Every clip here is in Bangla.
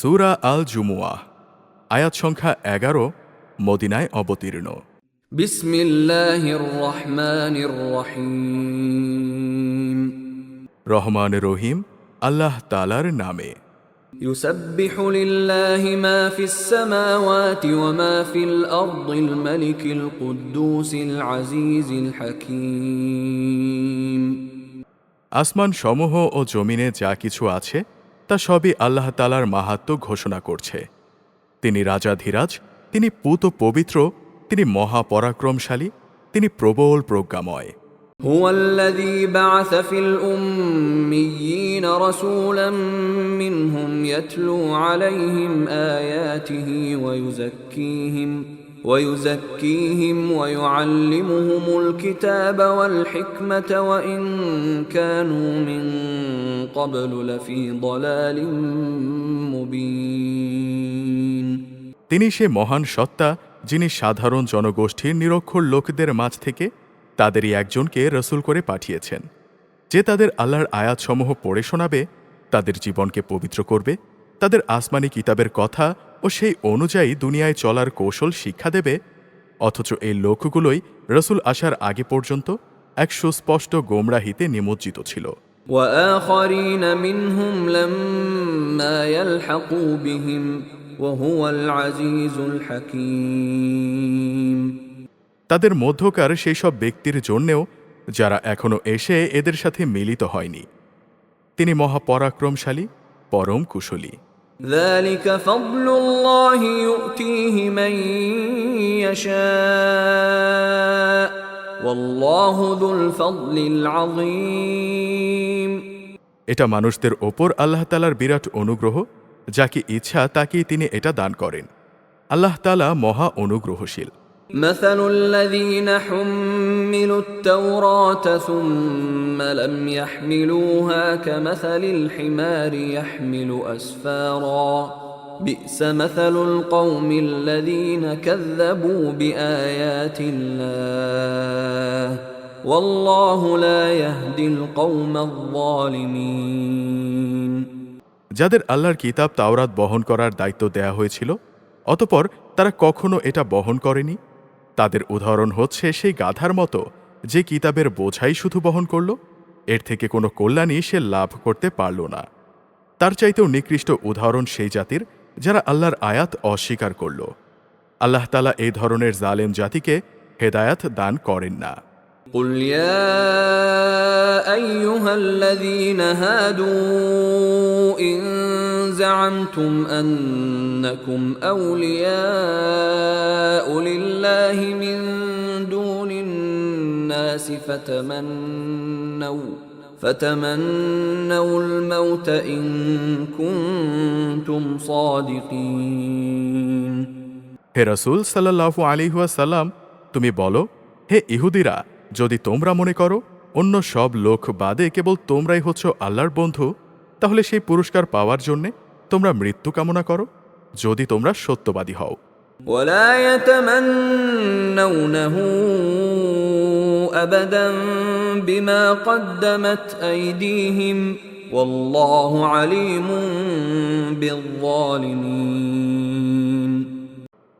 সূরা আল জুমুআহ আয়াত সংখ্যা 11 মদিনায় অবতীর্ণ। বিসমিল্লাহির রহমানির রহিম। রহমান রহিম আল্লাহ তাআলার নামে। ইউসাব্বিহু লিল্লাহি মা ফিস সামাওয়াতি ওয়া মা ফিল আরদিল মালিকিল কুদ্দুসিল আজিজিল হাকীম। আসমান সমূহ ও জমিনে যা কিছু আছে তা সবই আল্লাহ তাআলার মাহাত্ম্য ঘোষণা করছে। তিনি রাজাধিরাজ, তিনি পূত পবিত্র, তিনি মহাপরাক্রমশালী, তিনি প্রবল প্রজ্ঞাময়। হুয়াল্লাযী বা'আসা ফিল উম্মিয়্যিনা রাসূলাম মিনহুম ইয়াতলু আলাইহিম আয়াতিহি ওয়া ইউযাক্কিহিম ওয়া ইউআল্লিমুহুমুল কিতাবা ওয়াল হিকমাতা ওয়া ইন কানূ মিন ক্বাবলু লাফী দালালিম মুবিন। তিনি সে মহান সত্তা যিনি সাধারণ জনগোষ্ঠীর নিরক্ষর লোকদের মাঝ থেকে তাদেরই একজনকে রসূল করে পাঠিয়েছেন, যে তাদের আল্লাহর আয়াতসমূহ পড়ে শোনাবে, তাদের জীবনকে পবিত্র করবে, তাদের আসমানি কিতাবের কথা ও সেই অনুযায়ী দুনিয়ায় চলার কৌশল শিক্ষা দেবে। অথচ এই লোকগুলোই রসূল আসার আগে পর্যন্ত এক সুস্পষ্ট গোমরাহিতে নিমজ্জিত ছিল। وآخرين منهم لما يلحقوا بهم وهو العزيز الحكيم। তাদের মধ্যকার সেই সব ব্যক্তির জন্যেও যারা এখনো এসে এদের সাথে মিলিত হয়নি, তিনি মহাপরাক্রমশালী, পরম কুশলী। ذلك فضل الله يؤتيه من يشاء والله ذو الفضل العظيم। এটা মানুষদের ওপর আল্লাহ তাআলার বিরাট অনুগ্রহ, যাকে ইচ্ছা তাকেই তিনি এটা দান করেন। আল্লাহ তাআলা মহা অনুগ্রহশীল। مثل الذين حملوا التوراة ثم لم يحملوها كمثل الحمار يحمل أسفارا بئس مثل القوم الذين كذبوا بآيات الله والله لا يهدي القوم الظالمين। যাদের আল্লাহর কিতাব তাওরাত বহন করার দায়িত্ব দেয়া হয়েছিল, অতঃপর তারা কখনো এটা বহন করেনি, তাদের উদাহরণ হচ্ছে সেই গাধার মতো যে কিতাবের বোঝাই শুধু বহন করল, এর থেকে কোনো কল্যাণই সে লাভ করতে পারল না। তার চাইতেও নিকৃষ্ট উদাহরণ সেই জাতির যারা আল্লাহর আয়াত অস্বীকার করল। আল্লাহ তাআলা এই ধরনের জালেম জাতিকে হেদায়াত দান করেন না। قل يا أيها الذين هادوا إن زعمتم أنكم أولياء لله من دون الناس فتمنوا الموت إن كنتم صادقين। হে রাসূল সাল্লাল্লাহু আলাইহি ওয়াসাল্লাম, তুমি বলো, হে ইহুদিরা, যদি তোমরা মনে করো অন্য সব লোক বাদে কেবল তোমরাই হচ্ছ আল্লাহর বন্ধু, তাহলে সেই পুরস্কার পাওয়ার জন্যে তোমরা মৃত্যু কামনা করো, যদি তোমরা সত্যবাদী হও। ولا يتمنونه أبدا بما قدمت أيديهم والله عليم بالظالمين।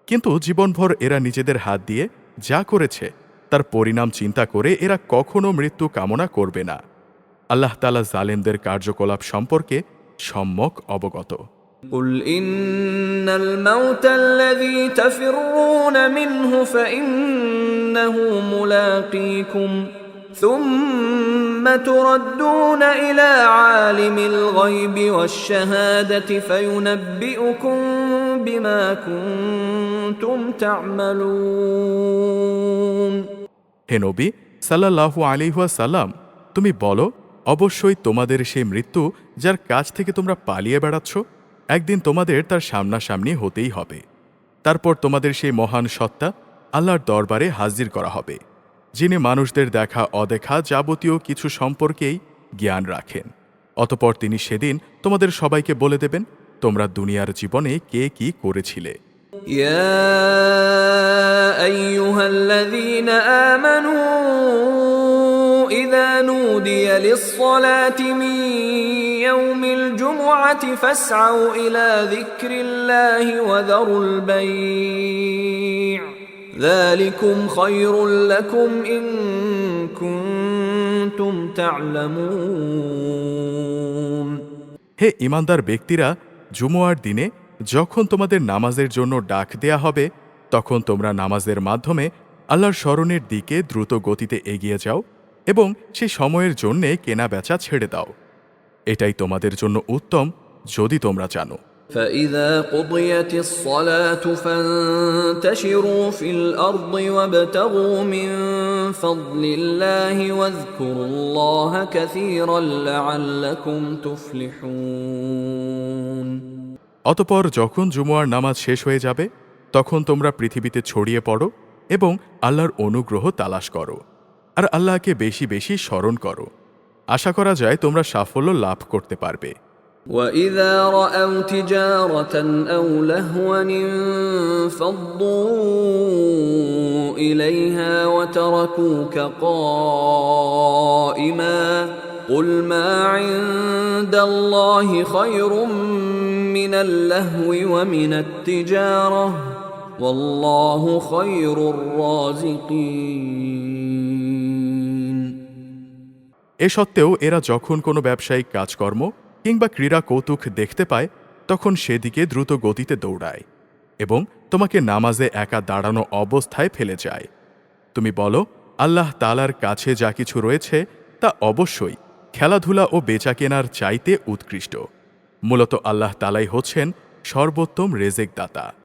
কিন্তু জীবনভর এরা নিজেদের হাত দিয়ে যা করেছে তার পরিণাম চিন্তা করে এরা কখনো মৃত্যু কামনা করবে না। আল্লাহ তাআলা জালেমদের কার্যকলাপ সম্পর্কে সম্যক অবগত। قل إن الموت الذي تفرون منه فإنه ملاقيكم ثم تردون إلى عالم الغيب والشهادة فينبئكم بما كنتم تعملون। হে নবী সাল্লাল্লাহু আলাইহি ওয়াসাল্লাম, তুমি বলো, অবশ্যই তোমাদের সেই মৃত্যু যার কাছ থেকে তোমরা পালিয়ে বেড়াচ্ছ, একদিন তোমাদের তার সামনাসামনি হতেই হবে। তারপর তোমাদের সেই মহান সত্তা আল্লাহর দরবারে হাজির করা হবে, যিনি মানুষদের দেখা অদেখা যাবতীয় কিছু সম্পর্কেই জ্ঞান রাখেন। অতঃপর তিনি সেদিন তোমাদের সবাইকে বলে দেবেন, তোমরা দুনিয়ার জীবনে কে কি করেছিলে। يا أيها الذين آمنوا إذا نودي للصلاة من يوم الجمعة فاسعوا إلى ذكر الله وذروا البيع ذلكم خير لكم إن كنتم تعلمون হে ঈমানদার ব্যক্তিরা, জুমুয়ার দিনে যখন তোমাদের নামাজের জন্য ডাক দেয়া হবে, তখন তোমরা নামাজের মাধ্যমে আল্লাহর স্মরণের দিকে দ্রুত গতিতে এগিয়ে যাও এবং সেই সময়ের জন্যে কেনা বেচা ছেড়ে দাও। এটাই তোমাদের জন্য উত্তম যদি তোমরা জানো। فإذا قضيت الصلاة فانتشروا في الأرض وابتغوا من فضل الله واذكروا الله كثيرا لعلكم تفلحون অতপর যখন জুমুয়ার নামাজ শেষ হয়ে যাবে, তখন তোমরা পৃথিবীতে ছড়িয়ে পড়ো এবং আল্লাহর অনুগ্রহ তালাশ করো আর আল্লাহকে বেশি বেশি স্মরণ করো। আশা করা যায় তোমরা সাফল্য লাভ করতে পারবে। وَإِذَا رَأَوْا تِجَارَةً أَوْ لَهْوًا انفَضُّوا إِلَيْهَا وَتَرَكُوكَ قَائِمًا قُلْ مَا عِندَ اللَّهِ خَيْرٌ مِّنَ اللَّهْوِ وَمِنَ التِّجَارَةِ وَاللَّهُ خَيْرُ الرَّازِقِينَ এ সত্ত্বেও এরা যখন কোনো ব্যবসায়িক কাজকর্ম কিংবা ক্রীড়া কৌতুক দেখতে পায়, তখন সেদিকে দ্রুত গতিতে দৌড়ায় এবং তোমাকে নামাজে একা দাঁড়ানো অবস্থায় ফেলে যায়। তুমি বলো, আল্লাহ তাআলার কাছে যা কিছু রয়েছে তা অবশ্যই খেলাধুলা ও বেচা কেনার চাইতে উৎকৃষ্ট। মূলত আল্লাহ তাআলাই হচ্ছেন সর্বোত্তম রেজেক দাতা।